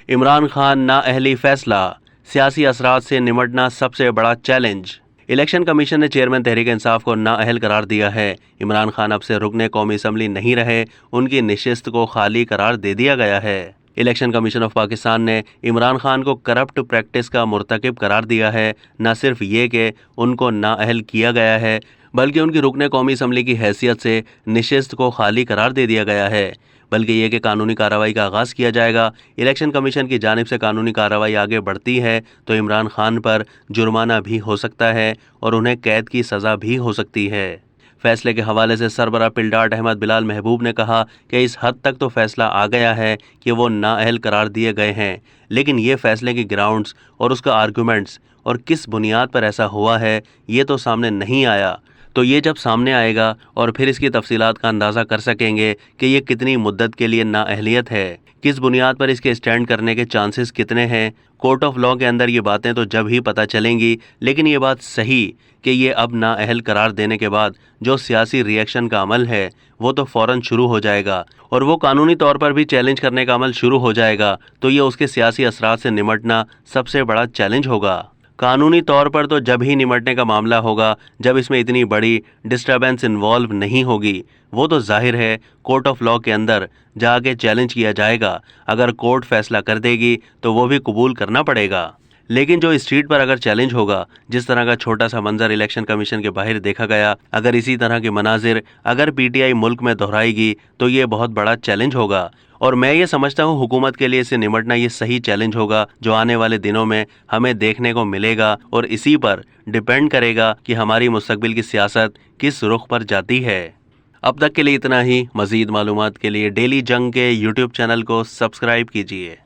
इमरान खान नाअहली फैसला, सियासी असरात से निमटना सबसे बड़ा चैलेंज। इलेक्शन कमीशन ने चेयरमैन तहरीक इंसाफ को नाअहल करार दिया है। इमरान खान अब से रुकने कौमी असम्बली नहीं रहे, उनकी नशिस्त को खाली करार दे दिया गया है। इलेक्शन कमीशन ऑफ पाकिस्तान ने इमरान खान को करप्ट प्रैक्टिस का मुर्तकिब करार दिया है। न सिर्फ ये कि उनको नाअहल किया गया है, बल्कि उनकी रुकने कौमी असम्बली की हैसियत से नशिस्त को खाली करार दे दिया गया है। बल्कि ये कि कानूनी कार्रवाई का आगाज़ किया जाएगा। इलेक्शन कमीशन की जानिब से कानूनी कार्रवाई आगे बढ़ती है तो इमरान खान पर जुर्माना भी हो सकता है और उन्हें कैद की सज़ा भी हो सकती है। फैसले के हवाले से सरबराह पिलडाट अहमद बिलाल महबूब ने कहा कि इस हद तक तो फैसला आ गया है कि वो नाअहल करार दिए गए हैं, लेकिन ये फैसले की ग्राउंड्स और उसका आर्गूमेंट्स और किस बुनियाद पर ऐसा हुआ है ये तो सामने नहीं आया। तो ये जब सामने आएगा और फिर इसकी तफसीलात का अंदाज़ा कर सकेंगे कि ये कितनी मुद्दत के लिए नाअहलियत है, किस बुनियाद पर इसके स्टैंड करने के चांसेस कितने हैं। कोर्ट ऑफ लॉ के अंदर ये बातें तो जब ही पता चलेंगी, लेकिन ये बात सही कि ये अब नाअहल करार देने के बाद जो सियासी रिएक्शन का अमल है वो तो फ़ौरन शुरू हो जाएगा और वो कानूनी तौर पर भी चैलेंज करने का अमल शुरू हो जाएगा। तो ये उसके सियासी असरात से निमटना सबसे बड़ा चैलेंज होगा। कानूनी तौर पर तो जब ही निमटने का मामला होगा जब इसमें इतनी बड़ी डिस्टर्बेंस इन्वॉल्व नहीं होगी। वो तो जाहिर है कोर्ट ऑफ लॉ के अंदर जाके चैलेंज किया जाएगा। अगर कोर्ट फैसला कर देगी तो वो भी कबूल करना पड़ेगा। लेकिन जो स्ट्रीट पर अगर चैलेंज होगा, जिस तरह का छोटा सा मंजर इलेक्शन कमीशन के बाहर देखा गया, अगर इसी तरह के मनाजिर अगर पीटीआई मुल्क में दोहराएगी तो ये बहुत बड़ा चैलेंज होगा। और मैं ये समझता हूँ हुकूमत के लिए इससे निमटना ये सही चैलेंज होगा जो आने वाले दिनों में हमें देखने को मिलेगा और इसी पर डिपेंड करेगा कि हमारी मुस्तकबिल की सियासत किस रुख पर जाती है। अब तक के लिए इतना ही। मज़ीद मालूमात के लिए डेली जंग के यूट्यूब चैनल को सब्सक्राइब कीजिए।